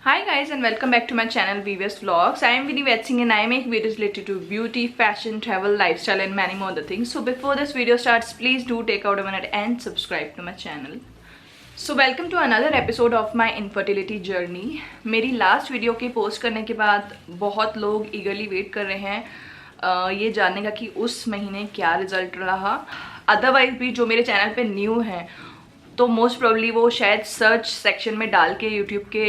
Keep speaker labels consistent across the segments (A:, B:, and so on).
A: Hi guys and welcome back to my channel VVS Vlogs. I am Vinny Vetsing and I make videos related to beauty, fashion, travel, lifestyle and many more other things. So before this video starts, please do take out a minute and subscribe to my channel. So welcome to another episode of my infertility journey. मेरी last video के post करने के बाद बहुत लोग ईगरली wait कर रहे हैं ये जानने का कि उस महीने क्या रिजल्ट रहा. अदरवाइज भी जो मेरे चैनल पे न्यू हैं तो मोस्ट प्रोबेबली वो शायद सर्च सेक्शन में डाल के यूट्यूब के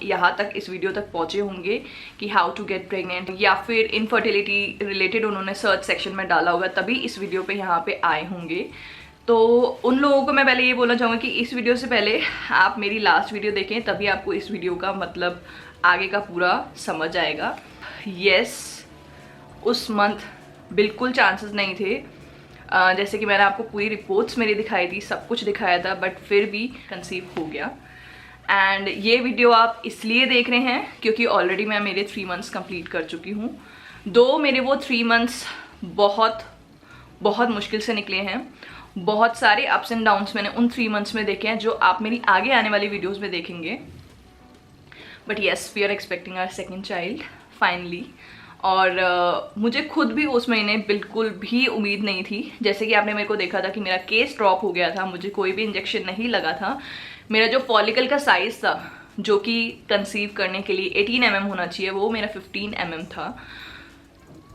A: यहाँ तक इस वीडियो तक पहुँचे होंगे कि हाउ टू गेट प्रेग्नेंट या फिर इनफर्टिलिटी रिलेटेड उन्होंने सर्च सेक्शन में डाला होगा तभी इस वीडियो पे यहाँ पे आए होंगे. तो उन लोगों को मैं पहले ये बोलना चाहूँगी कि इस वीडियो से पहले आप मेरी लास्ट वीडियो देखें तभी आपको इस वीडियो का मतलब आगे का पूरा समझ आएगा. यस, उस मंथ बिल्कुल चांसेस नहीं थे. जैसे कि मैंने आपको पूरी रिपोर्ट्स मेरी दिखाई थी, सब कुछ दिखाया था, बट फिर भी कंसीव हो गया. एंड ये वीडियो आप इसलिए देख रहे हैं क्योंकि ऑलरेडी मैं मेरे 3 मंथ्स कंप्लीट कर चुकी हूँ. दो मेरे वो 3 मंथ्स बहुत बहुत मुश्किल से निकले हैं. बहुत सारे अप्स एंड डाउन्स मैंने उन 3 मंथ्स में देखे हैं जो आप मेरी आगे आने वाली वीडियोज़ में देखेंगे. But yes, we are expecting our second child finally. और मुझे खुद भी उस महीने बिल्कुल भी उम्मीद नहीं थी. जैसे कि आपने मेरे को देखा था कि मेरा केस ड्रॉप हो गया था, मुझे कोई भी इंजेक्शन नहीं लगा था. मेरा जो फॉलिकल का साइज़ था जो कि कंसीव करने के लिए 18 mm होना चाहिए वो मेरा 15 mm था.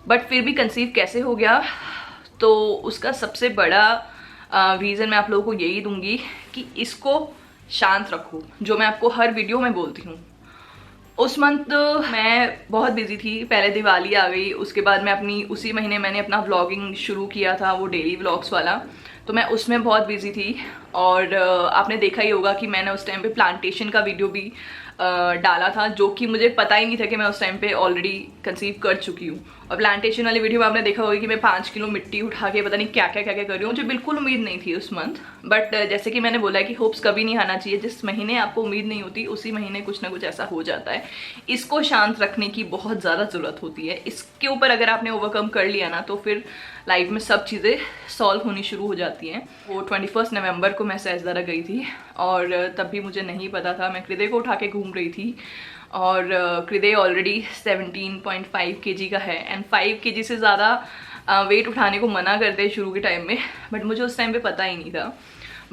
A: बट फिर भी कंसीव कैसे हो गया, तो उसका सबसे बड़ा रीज़न मैं आप लोगों को यही दूंगी कि इसको शांत रखो, जो मैं आपको हर वीडियो में बोलती हूँ. उस मंथ मैं बहुत बिजी थी. पहले दिवाली आ गई, उसके बाद मैं उसी महीने मैंने अपना व्लॉगिंग शुरू किया था, वो डेली व्लॉग्स वाला. तो मैं उसमें बहुत बिजी थी. और आपने देखा ही होगा कि मैंने उस टाइम पे प्लांटेशन का वीडियो भी डाला था, जो कि मुझे पता ही नहीं था कि मैं उस टाइम पे ऑलरेडी कंसीव कर चुकी हूँ. और प्लांटेशन वाली वीडियो में आपने देखा होगा कि मैं 5 किलो मिट्टी उठा के पता नहीं क्या क्या कर रही हूँ. मुझे बिल्कुल उम्मीद नहीं थी उस मंथ. बट जैसे कि मैंने बोला कि होप्स कभी नहीं आना चाहिए. जिस महीने आपको उम्मीद नहीं होती उसी महीने कुछ ना कुछ ऐसा हो जाता है. इसको शांत रखने की बहुत ज़्यादा ज़रूरत होती है. इसके ऊपर अगर आपने ओवरकम कर लिया ना तो फिर लाइफ में सब चीज़ें सॉल्व होनी शुरू हो जाती हैं. वो 21 नवंबर को मैं सहजदारा गई थी और तब भी मुझे नहीं पता था. मैं हृदय को उठा के घूम रही थी और हृदय ऑलरेडी 17.5 kg का है. एंड 5 kg से ज़्यादा वेट उठाने को मना करते हैं शुरू के टाइम में. बट मुझे उस टाइम पे पता ही नहीं था.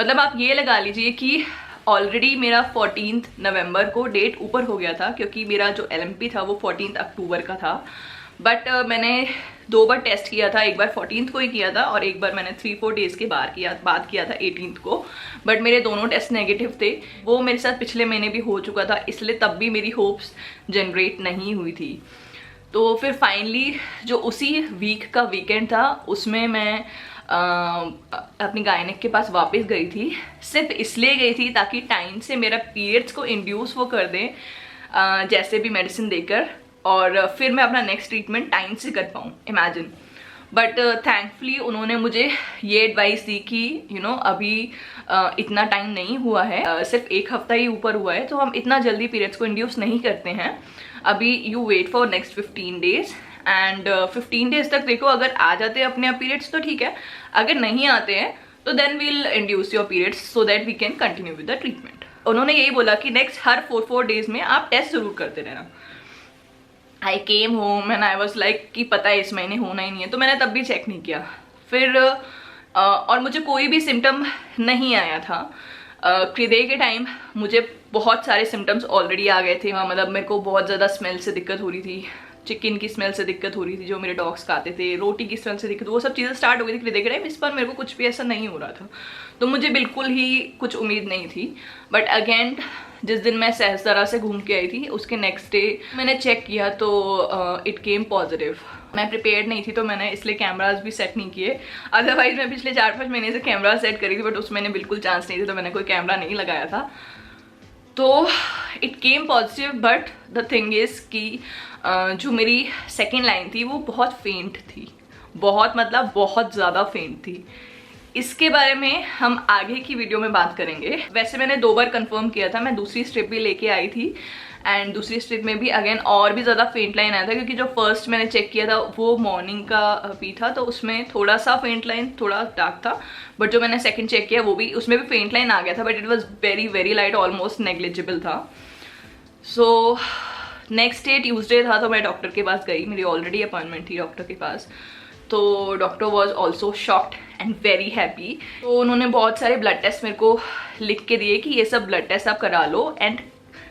A: मतलब आप ये लगा लीजिए कि ऑलरेडी मेरा 14 नवंबर को डेट ऊपर हो गया था क्योंकि मेरा जो LMP था वो 14 अक्टूबर का था. बट मैंने 2 बार टेस्ट किया था. एक बार 14th को ही किया था और एक बार मैंने 3-4 डेज़ के बाद किया था 18th को. बट मेरे दोनों टेस्ट नेगेटिव थे. वो मेरे साथ पिछले महीने भी हो चुका था, इसलिए तब भी मेरी होप्स जनरेट नहीं हुई थी. तो फिर फाइनली जो उसी वीक का वीकेंड था उसमें मैं अपनी गायनेक के पास वापस गई थी. सिर्फ इसलिए गई थी ताकि टाइम से मेरा पीरियड्स को इंड्यूस वो कर दें जैसे भी मेडिसिन देकर, और फिर मैं अपना नेक्स्ट ट्रीटमेंट टाइम से कर पाऊँ. इमेजिन. बट थैंकफुली उन्होंने मुझे ये एडवाइस दी कि अभी इतना टाइम नहीं हुआ है, सिर्फ 1 हफ्ता ही ऊपर हुआ है, तो हम इतना जल्दी पीरियड्स को इंड्यूस नहीं करते हैं. अभी you wait for next 15 days. And 15 days तक देखो, अगर आ जाते हैं अपने आप पीरियड्स तो ठीक है, अगर नहीं आते हैं तो then we'll induce your periods so that we can continue with the treatment. उन्होंने यही बोला कि नेक्स्ट हर 4 डेज में आप टेस्ट जरूर करते रहना. I came home and I was like कि पता है इस महीने होना ही नहीं है, तो मैंने तब भी चेक नहीं किया. फिर और मुझे कोई भी सिम्टम नहीं आया था. हृदय के टाइम मुझे बहुत सारे सिम्टम्स ऑलरेडी आ गए थे. मतलब मेरे को बहुत ज़्यादा स्मेल से दिक्कत हो रही थी, चिकन की स्मेल से दिक्कत हो रही थी जो मेरे डॉग्स खाते थे, रोटी की स्मेल से दिक्कत, वो सब चीज़ें स्टार्ट हो गई थी हृदय के टाइम. इस पर मेरे को कुछ भी ऐसा नहीं हो रहा था, तो मुझे बिल्कुल ही कुछ उम्मीद नहीं थी. बट अगेन जिस दिन मैं सहजदारा से घूम के आई थी उसके नेक्स्ट डे मैंने चेक किया तो इट केम पॉजिटिव. मैं प्रिपेयर्ड नहीं थी तो मैंने इसलिए कैमराज भी सेट नहीं किए. अदरवाइज मैं पिछले 4-5 महीने से कैमरा सेट करी थी, बट उस महीने बिल्कुल चांस नहीं थे तो मैंने कोई कैमरा नहीं लगाया था. तो it came positive. But the thing is कि जो मेरी सेकेंड लाइन थी वो बहुत फेंट थी. बहुत मतलब बहुत ज़्यादा फेंट थी. इसके बारे में हम आगे की वीडियो में बात करेंगे. वैसे मैंने 2 बार कंफर्म किया था. मैं दूसरी स्ट्रिप भी लेके आई थी एंड दूसरी स्ट्रिप में भी अगेन और भी ज़्यादा फेंट लाइन आया था क्योंकि जो फर्स्ट मैंने चेक किया था वो मॉर्निंग का पी था तो उसमें थोड़ा सा फेंट लाइन, थोड़ा डार्क था. बट जो मैंने सेकंड चेक किया वो भी, उसमें भी फेंट लाइन आ गया था, but it was very very light, almost negligible था. सो नेक्स्ट डे ट्यूसडे था, तो मैं डॉक्टर के पास गई, मेरी ऑलरेडी अपॉइंटमेंट थी डॉक्टर के पास। तो doctor was also shocked and very happy. तो उन्होंने बहुत सारे ब्लड टेस्ट मेरे को लिख के दिए कि ये सब ब्लड टेस्ट आप करा लो एंड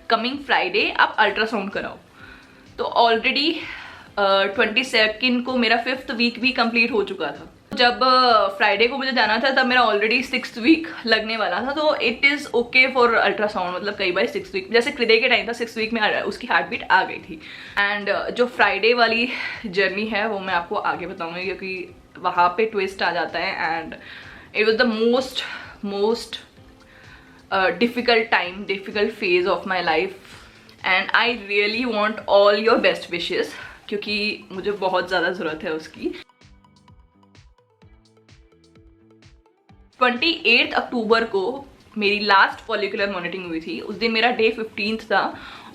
A: कमिंग फ्राइडे आप अल्ट्रासाउंड कराओ। तो ऑलरेडी 22 को मेरा 5th वीक भी कंप्लीट हो चुका था। जब फ्राइडे को मुझे जाना था तब मेरा ऑलरेडी 6th वीक लगने वाला था। तो it is okay for ultrasound, मतलब कई बार 6th वीक, जैसे हृदय के टाइम था 6th वीक में उसकी हार्ट बीट आ गई थी। एंड जो फ्राइडे वाली जर्नी है वो मैं आपको आगे बताऊंगी, क्योंकि वहाँ पे ट्विस्ट आ जाता है। And it was the most difficult time, difficult phase of my life, and I really want all your best wishes, क्योंकि मुझे बहुत ज़्यादा ज़रूरत है उसकी। 28 अक्टूबर को मेरी लास्ट फॉलिकुलर मॉनिटरिंग हुई थी। उस दिन मेरा डे 15 था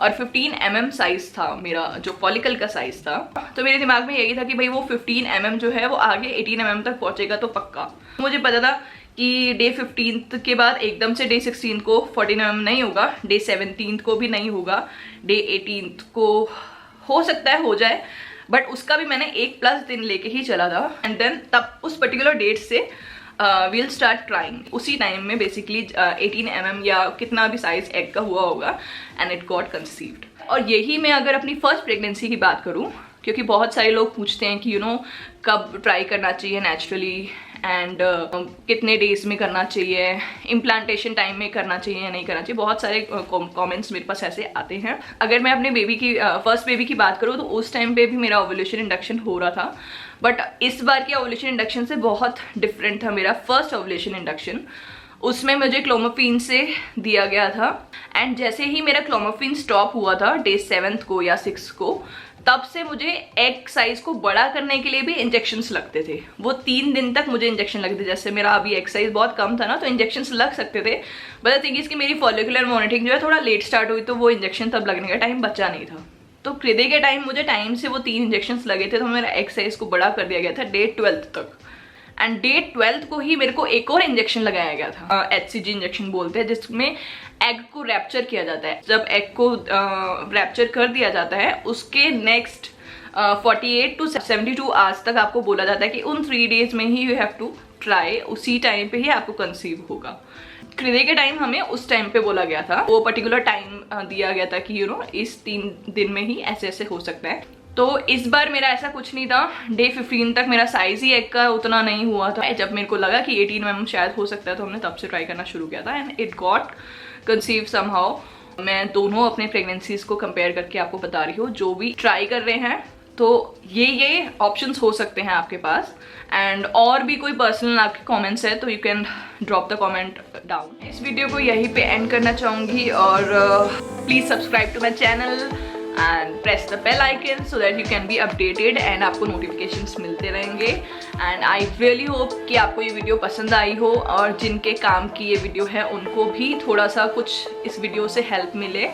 A: और 15 mm साइज था मेरा, जो फॉलिकल का साइज था। तो मेरे दिमाग में यही था कि भाई वो 15 mm जो है वो आगे 18 mm तक पहुंचेगा तो पक्का। मुझे पता था कि डे 15 के बाद एकदम से डे 16 को 14 mm नहीं होगा, डे 17 को भी नहीं होगा, डे 18 को हो सकता है हो जाए, बट उसका भी मैंने 1+ दिन लेके ही चला था। एंड देन तब उस पर्टिकुलर डेट से वील स्टार्ट ट्राइंग। उसी टाइम में बेसिकली 18 mm या कितना भी साइज एग का हुआ होगा एंड इट गॉट कंसीव्ड। और यही मैं अगर अपनी फर्स्ट प्रेगनेंसी की बात करूं, क्योंकि बहुत सारे लोग पूछते हैं कि कब ट्राई करना चाहिए नेचुरली एंड कितने डेज में करना चाहिए, इम्प्लांटेशन टाइम में करना चाहिए या नहीं करना चाहिए। बहुत सारे कमेंट्स मेरे पास ऐसे आते हैं। अगर मैं अपने बेबी की फर्स्ट बेबी की बात करूँ तो उस टाइम पे भी मेरा ओव्यूलेशन इंडक्शन हो रहा था, बट इस बार के ओव्यूलेशन इंडक्शन से बहुत डिफरेंट था मेरा फर्स्ट ओव्यूलेशन इंडक्शन। उसमें मुझे क्लोमिफेन से दिया गया था एंड जैसे ही मेरा क्लोमिफेन स्टॉप हुआ था डे 7 को या 6 को, तब से मुझे एग साइज को बड़ा करने के लिए भी इंजेक्शंस लगते थे। वो 3 दिन तक मुझे इंजेक्शन लगते थे। जैसे मेरा अभी एग साइज बहुत कम था ना, तो इंजेक्शंस लग सकते थे, बट थिंग इज कि मेरी फॉलिकुलर मॉनिटरिंग जो है थोड़ा लेट स्टार्ट हुई, तो वो इंजेक्शन तब लगने का टाइम बचा नहीं था। तो हृदय के टाइम मुझे टाइम से वो 3 इंजेक्शंस लगे थे, तो मेरा एग साइज को बड़ा कर दिया गया था डे 12 तक। एंड डे 12 को ही मेरे को एक और इंजेक्शन लगाया गया था, HCG इंजेक्शन बोलते हैं, जिसमें एग को रैप्चर किया जाता है। जब एग को रैप्चर कर दिया जाता है उसके नेक्स्ट 48 to 72 आवर्स तक आपको बोला जाता है कि उन 3 डेज में ही यू हैव टू ट्राई, उसी टाइम पे ही आपको कंसीव होगा। हृदय के टाइम हमें उस टाइम पे बोला गया था, वो पर्टिकुलर टाइम दिया गया था कि इस 3 दिन में ही ऐसे ऐसे हो सकता है। तो इस बार मेरा ऐसा कुछ नहीं था। डे 15 तक मेरा साइज ही एग का उतना नहीं हुआ था। जब मेरे को लगा कि 18 mm शायद हो सकता है, तो हमने तब से ट्राई करना शुरू किया था and it got conceive somehow. मैं दोनों अपने प्रेगनेंसीज को कंपेयर करके आपको बता रही हूँ। जो भी ट्राई कर रहे हैं तो ये ऑप्शंस हो सकते हैं आपके पास। एंड और भी कोई पर्सनल आपके कमेंट्स है तो you can drop the comment down. इस वीडियो को यहीं पे एंड करना चाहूँगी और please subscribe to my channel and press the bell icon so that you can be updated and आपको नोटिफिकेशंस मिलते रहेंगे। एंड आई रियली होप कि आपको ये वीडियो पसंद आई हो और जिनके काम की ये वीडियो है उनको भी थोड़ा सा कुछ इस वीडियो से हेल्प मिले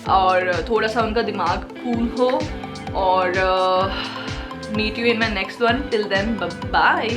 A: और थोड़ा सा उनका दिमाग कूल हो। और meet you in my next one. Till then bye.